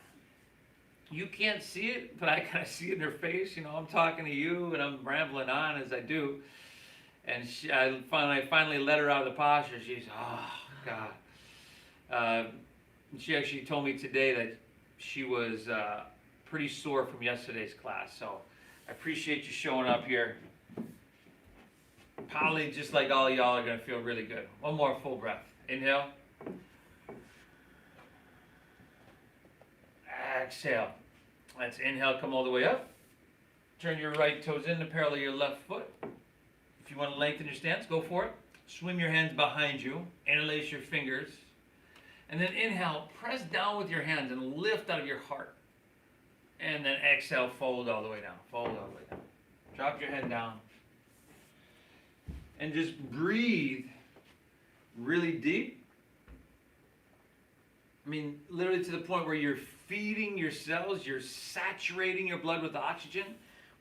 You can't see it, but I kind of see it in her face. You know, I'm talking to you and I'm rambling on as I do. And I finally let her out of the posture. She's, God. She actually told me today that she was pretty sore from yesterday's class. So I appreciate you showing up here. Polly, just like all y'all, are going to feel really good. One more full breath. Inhale. Exhale. Let's inhale, come all the way up. Turn your right toes in to parallel your left foot. If you want to lengthen your stance, go for it. Swim your hands behind you. Interlace your fingers. And then inhale, press down with your hands and lift out of your heart. And then exhale, fold all the way down. Fold all the way down. Drop your head down. And just breathe really deep. I mean, literally to the point where you're feeding your cells, you're saturating your blood with oxygen,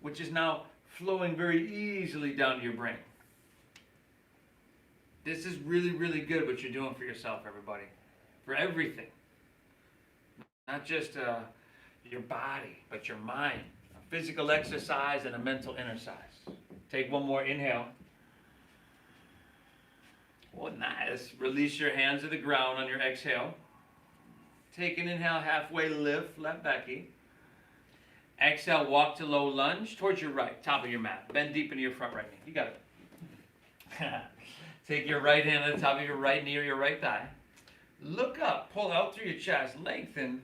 which is now flowing very easily down to your brain. This is really, really good what you're doing for yourself, everybody. For everything. Not just your body, but your mind. A physical exercise and a mental exercise. Take one more inhale. Oh, nice. Release your hands to the ground on your exhale. Take an inhale, halfway lift, left becky. Exhale, walk to low lunge towards your right, top of your mat. Bend deep into your front right knee. You got it. Take your right hand on the top of your right knee or your right thigh. Look up, pull out through your chest, lengthen.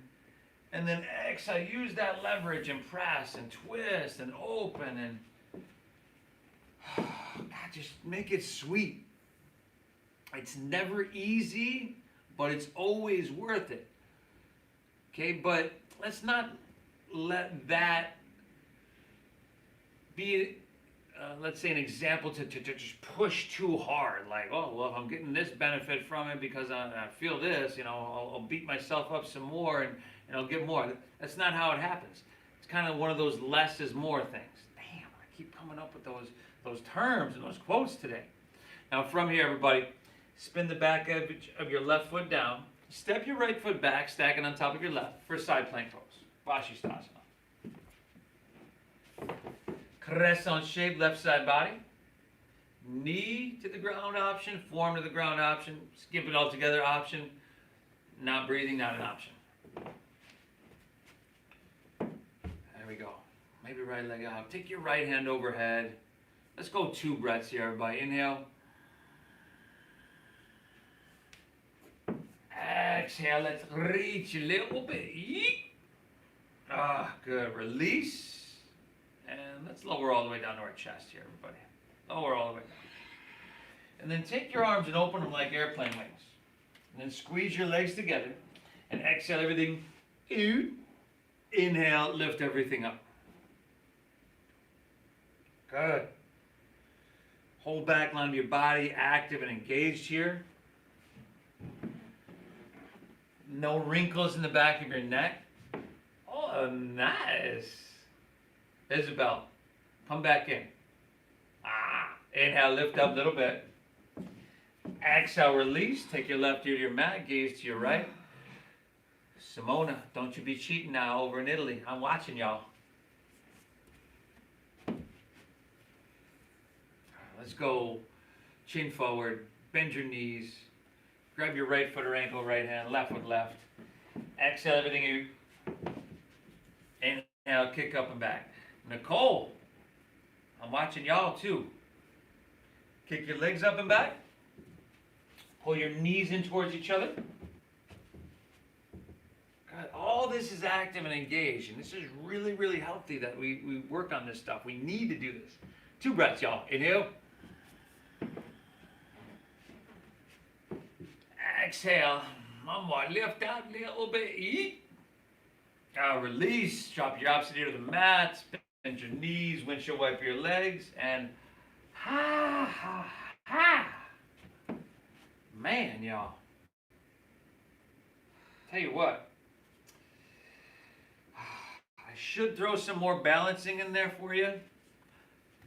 And then exhale, use that leverage and press and twist and open and God, just make it sweet. It's never easy, but it's always worth it. Okay, but let's not let that be, let's say, an example to just push too hard. Like, oh, well, if I'm getting this benefit from it because I feel this, I'll beat myself up some more and I'll get more. That's not how it happens. It's kind of one of those less is more things. Damn, I keep coming up with those terms and those quotes today. Now from here, everybody, spin the back edge of your left foot down. Step your right foot back, stacking on top of your left for a side plank pose. Vashisthasana. Crescent shape, left side body. Knee to the ground option, form to the ground option, skip it all together option. Not breathing, not an option. There we go. Maybe right leg out. Take your right hand overhead. Let's go 2 breaths here, everybody. Inhale. Exhale. Let's reach a little bit. Good. Release. And let's lower all the way down to our chest here, everybody. Lower all the way down. And then take your arms and open them like airplane wings. And then squeeze your legs together. And exhale everything out. Inhale, lift everything up. Good. Whole back line of your body active and engaged here. No wrinkles in the back of your neck. Oh, nice. Isabel, come back in. Inhale, lift up a little bit. Exhale, release. Take your left ear to your mat, gaze to your right. Simona, don't you be cheating now over in Italy. I'm watching y'all. Let's go chin forward, bend your knees, grab your right foot or ankle, right hand, left foot left. Exhale everything out. Inhale, kick up and back. Nicole, I'm watching y'all too. Kick your legs up and back. Pull your knees in towards each other. God, all this is active and engaged, and this is really, really healthy that we work on this stuff. We need to do this. 2 breaths, y'all. Inhale. Exhale. One more. Lift out a little bit. Release. Drop your opposite ear to the mat. Bend your knees. Windshield wiper your legs. And ha, ha, ha. Man, y'all. Tell you what. I should throw some more balancing in there for you,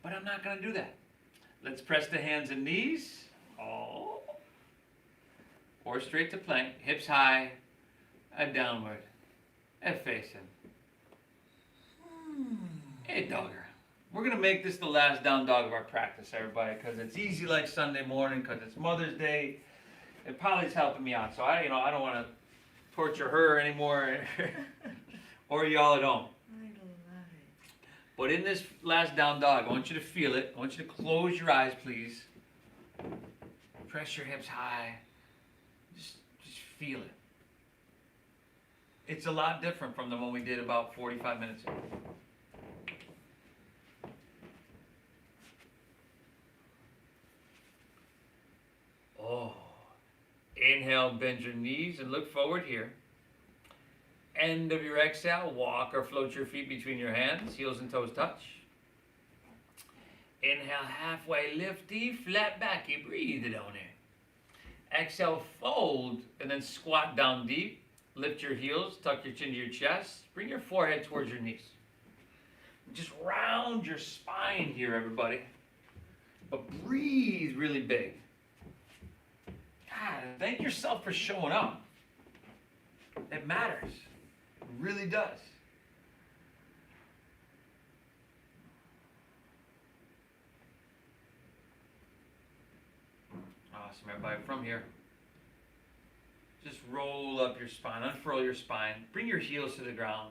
but I'm not going to do that. Let's press the hands and knees. Oh. Or straight to plank. Hips high. And downward. And facing. Hey, dogger. We're going to make this the last down dog of our practice, everybody, because it's easy like Sunday morning, because it's Mother's Day. And Polly's helping me out, so I don't want to torture her anymore, or y'all at home. I love it. But in this last down dog, I want you to feel it. I want you to close your eyes, please. Press your hips high. Just feel it. It's a lot different from the one we did about 45 minutes ago. Oh. Inhale, bend your knees and look forward here. end of your exhale, walk or float your feet between your hands, heels and toes touch. Inhale, halfway lifty, flat back, you breathe it on in. Exhale, fold, and then squat down deep. Lift your heels, tuck your chin to your chest, bring your forehead towards your knees. Just round your spine here, everybody. But breathe really big. God, thank yourself for showing up. It matters. It really does. Awesome, everybody. From here, just roll up your spine, unfurl your spine, bring your heels to the ground,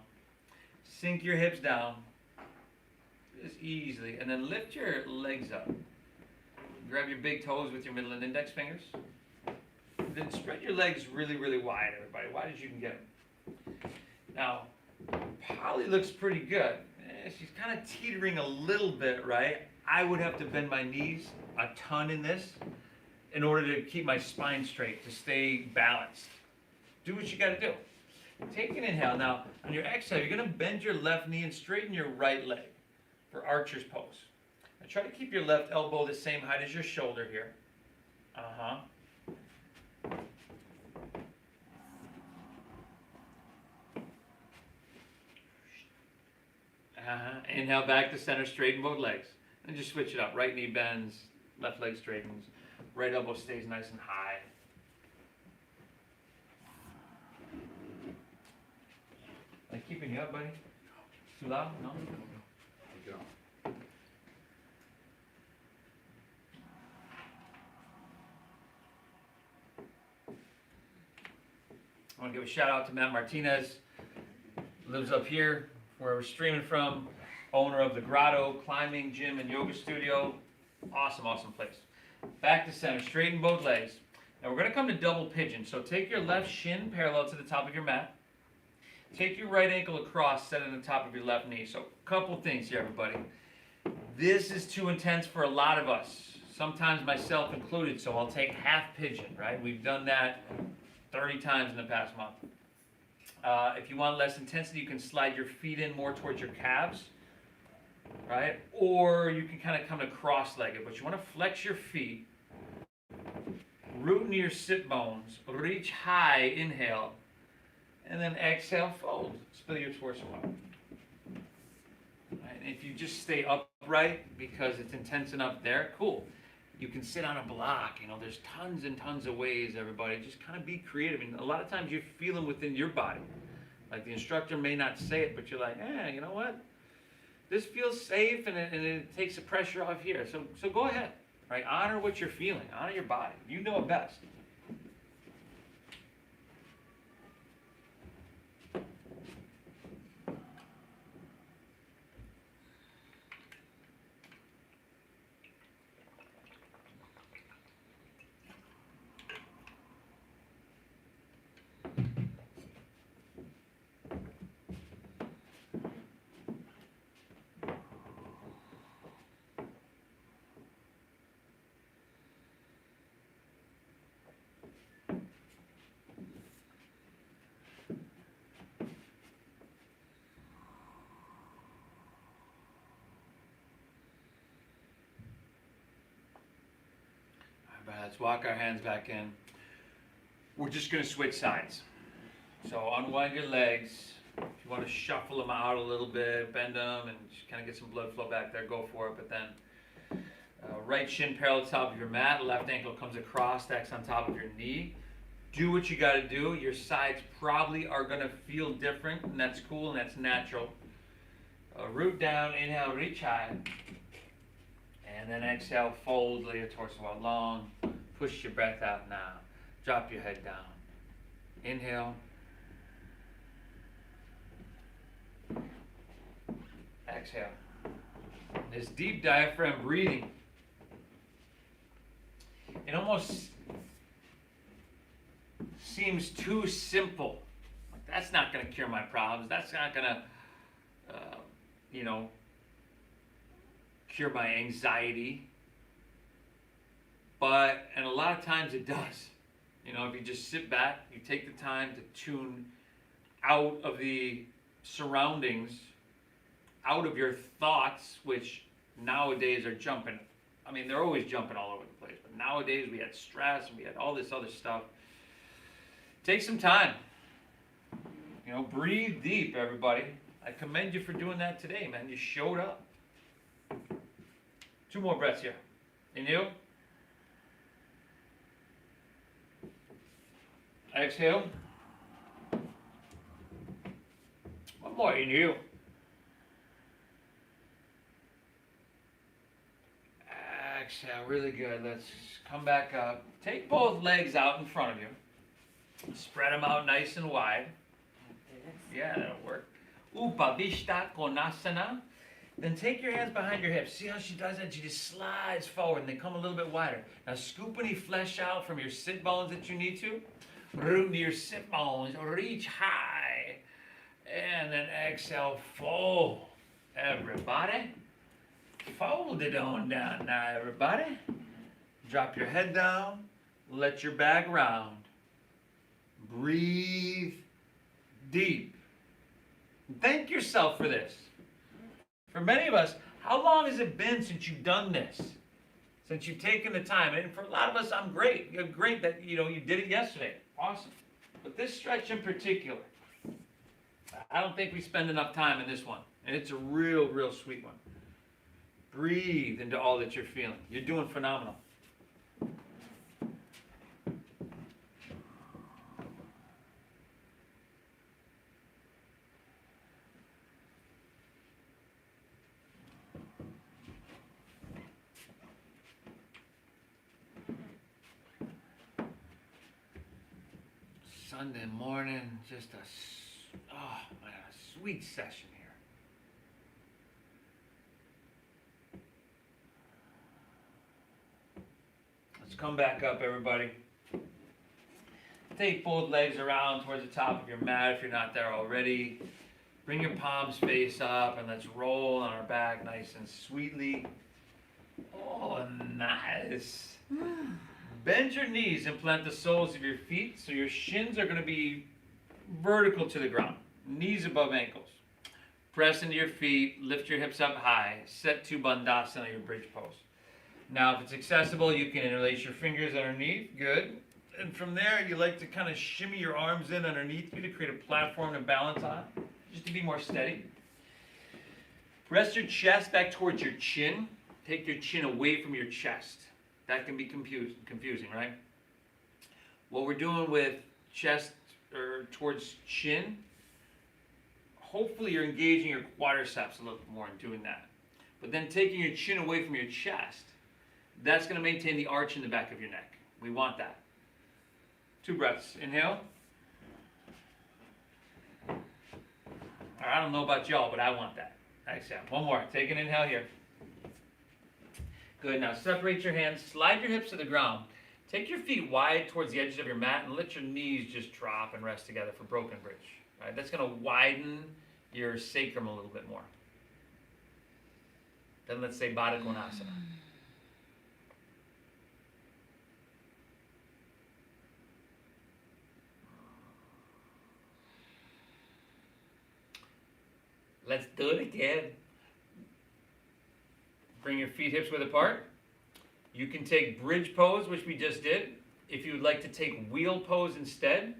sink your hips down, just easily, and then lift your legs up. Grab your big toes with your middle and index fingers. Then spread your legs really, really wide, everybody, wide as you can get them. Now, Polly looks pretty good. She's kind of teetering a little bit, right? I would have to bend my knees a ton in this in order to keep my spine straight, to stay balanced. Do what you got to do. Take an inhale. Now, on your exhale, you're going to bend your left knee and straighten your right leg for archer's pose. Now, try to keep your left elbow the same height as your shoulder here. Inhale back to center, straighten both legs. And just switch it up. Right knee bends, left leg straightens, right elbow stays nice and high. Am I keeping you up, buddy? Too loud? No? Take it off. I want to give a shout out to Matt Martinez. Lives up here where we're streaming from. Owner of the Grotto Climbing Gym and Yoga Studio. Awesome, awesome place. Back to center, straighten both legs. Now we're going to come to double pigeon. So take your left shin parallel to the top of your mat. Take your right ankle across, set it on the top of your left knee. So a couple things here, everybody. This is too intense for a lot of us, sometimes myself included, so I'll take half pigeon, right? We've done that 30 times in the past month. If you want less intensity, you can slide your feet in more towards your calves, right? Or you can kind of come to cross-legged, but you want to flex your feet, root into your sit bones, reach high, inhale, and then exhale, fold. Spill your torso up. Right? And if you just stay upright because it's intense enough there, cool. You can sit on a block. You know, there's tons and tons of ways, everybody. Just kind of be creative. And a lot of times you feel them within your body. Like the instructor may not say it, but you're like, you know what? This feels safe and it takes the pressure off here. So go ahead, right? Honor what you're feeling. Honor your body. You know it best. Let's walk our hands back in. We're just going to switch sides. So unwind your legs. If you want to shuffle them out a little bit, bend them, and just kind of get some blood flow back there, go for it. But then right shin parallel to the top of your mat, left ankle comes across, stacks on top of your knee. Do what you got to do. Your sides probably are going to feel different, and that's cool and that's natural. Root down, inhale, reach high. And then exhale, fold, lay your torso out long. Push your breath out now. Drop your head down. Inhale. Exhale. This deep diaphragm breathing. It almost seems too simple. That's not going to cure my problems. That's not going to, cure my anxiety. And a lot of times it does. You know, if you just sit back, you take the time to tune out of the surroundings, out of your thoughts, which nowadays are jumping. I mean, they're always jumping all over the place, but nowadays we had stress and we had all this other stuff. Take some time. You know, breathe deep, everybody. I commend you for doing that today, man. You showed up. 2 more breaths here. Inhale. Exhale. 1 more. Inhale. Exhale. Really good. Let's come back up. Take both legs out in front of you. Spread them out nice and wide. Yeah, that'll work. Upavishta Konasana. Then take your hands behind your hips. See how she does that? She just slides forward and they come a little bit wider. Now scoop any flesh out from your sit bones that you need to. Root into your sit bones. Reach high. And then exhale, fold. Everybody. Fold it on down now, everybody. Drop your head down. Let your back round. Breathe deep. Thank yourself for this. For many of us, how long has it been since you've done this? Since you've taken the time? And for a lot of us, I'm great. You're great that you did it yesterday. Awesome. But this stretch in particular, I don't think we spend enough time in this one. And it's a real, real sweet one. Breathe into all that you're feeling. You're doing phenomenal. Sunday morning, just a sweet session here. Let's come back up, everybody. Take both legs around towards the top of your mat if you're not there already. Bring your palms face up and let's roll on our back nice and sweetly. Oh, nice. Bend your knees and plant the soles of your feet so your shins are going to be vertical to the ground. Knees above ankles. Press into your feet, lift your hips up high. Set to Bandhasana, your bridge pose. Now, if it's accessible, you can interlace your fingers underneath. Good. And from there, you like to kind of shimmy your arms in underneath you to create a platform to balance on, just to be more steady. Rest your chest back towards your chin. Take your chin away from your chest. That can be confusing, right? What we're doing with chest or towards chin, hopefully you're engaging your quadriceps a little more in doing that. But then taking your chin away from your chest, that's going to maintain the arch in the back of your neck. We want that. 2 breaths. Inhale. I don't know about y'all, but I want that. Exhale. 1 more. Take an inhale here. Good. Now separate your hands. Slide your hips to the ground. Take your feet wide towards the edges of your mat and let your knees just drop and rest together for broken bridge. All right? That's going to widen your sacrum a little bit more. Then let's say Baddha Konasana. Let's do it again. Bring your feet hips width apart. You can take bridge pose, which we just did. If you would like to take wheel pose instead,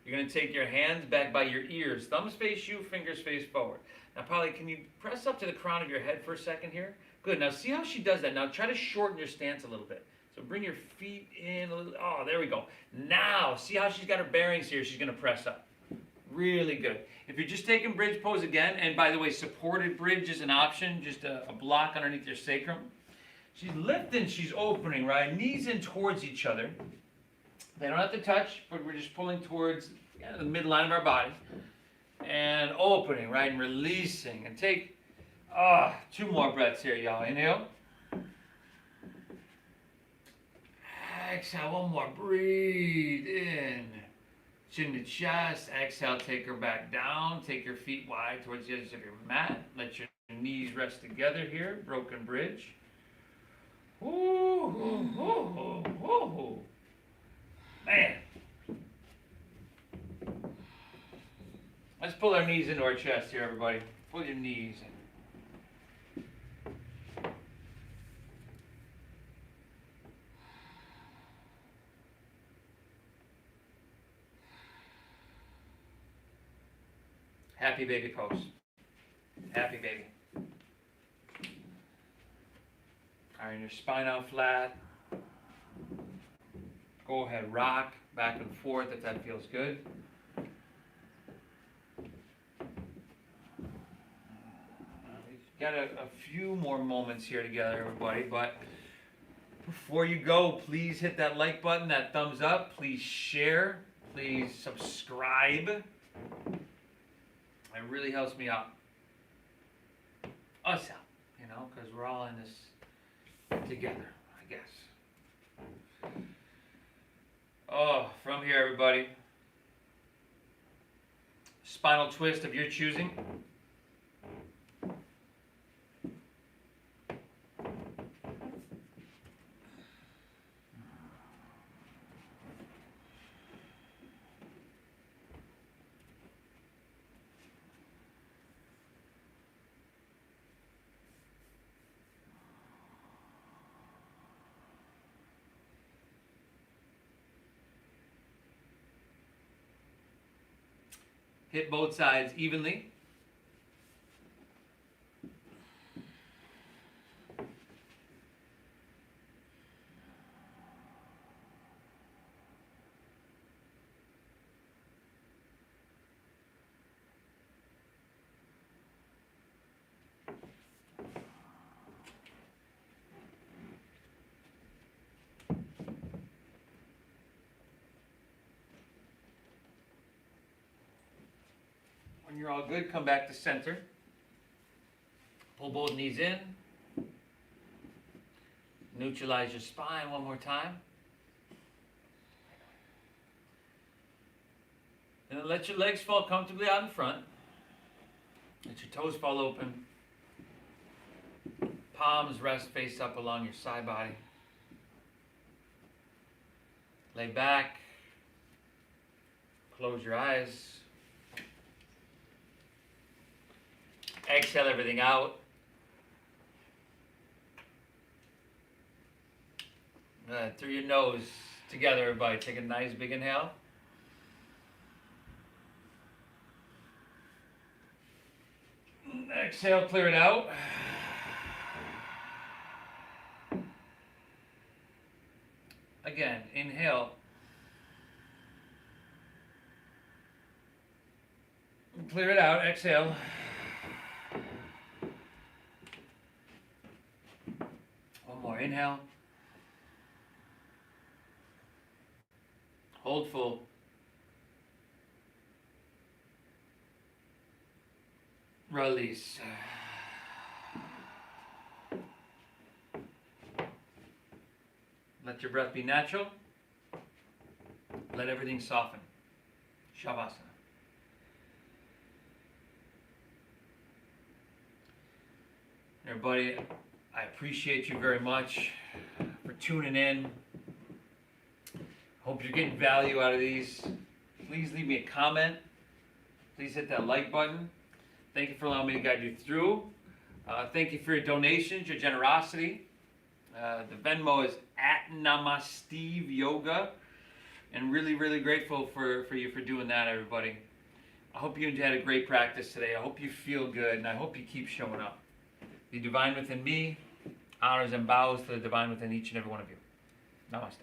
you're going to take your hands back by your ears. Thumbs face you, fingers face forward. Now, Polly, can you press up to the crown of your head for a second here? Good. Now, see how she does that. Now, try to shorten your stance a little bit. So bring your feet in a little. Oh, there we go. Now, see how she's got her bearings here. She's going to press up. Really good. If you're just taking bridge pose again, and by the way, supported bridge is an option, just a block underneath your sacrum. She's lifting, she's opening, right? Knees in towards each other. They don't have to touch, but we're just pulling towards the midline of our body. And opening, right? And releasing. And take 2 more breaths here, y'all. Inhale. Exhale, 1 more. Breathe in. Chin to chest. Exhale, take her back down. Take your feet wide towards the edges of your mat. Let your knees rest together here. Broken bridge. Ooh, ooh, ooh, ooh, ooh. Man. Let's pull our knees into our chest here, everybody. Pull your knees in. Happy baby pose. Happy baby. Iron your spine out flat. Go ahead, rock back and forth if that feels good. We've got a few more moments here together, everybody, but before you go, please hit that like button, that thumbs up. Please share. Please subscribe. It really helps me out. Us out, you know, because we're all in this together, I guess. Oh, from here, everybody. Spinal twist of your choosing. Hit both sides evenly. When you're all good, come back to center. Pull both knees in. Neutralize your spine one more time. And then let your legs fall comfortably out in front. Let your toes fall open. Palms rest face up along your side body. Lay back. Close your eyes. Exhale everything out. Through your nose together, everybody. Take a nice big inhale. Exhale, clear it out. Again, inhale. Clear it out, exhale. One more, inhale. Hold full. Release. Let your breath be natural. Let everything soften. Shavasana. Everybody, I appreciate you very much for tuning in. Hope you're getting value out of these. Please leave me a comment. Please hit that like button. Thank you for allowing me to guide you through. Thank you for your donations, your generosity. The Venmo is @Namasteve Yoga. And really, really grateful for you for doing that, everybody. I hope you had a great practice today. I hope you feel good, and I hope you keep showing up. The divine within me honors and bows to the divine within each and every one of you. Namaste.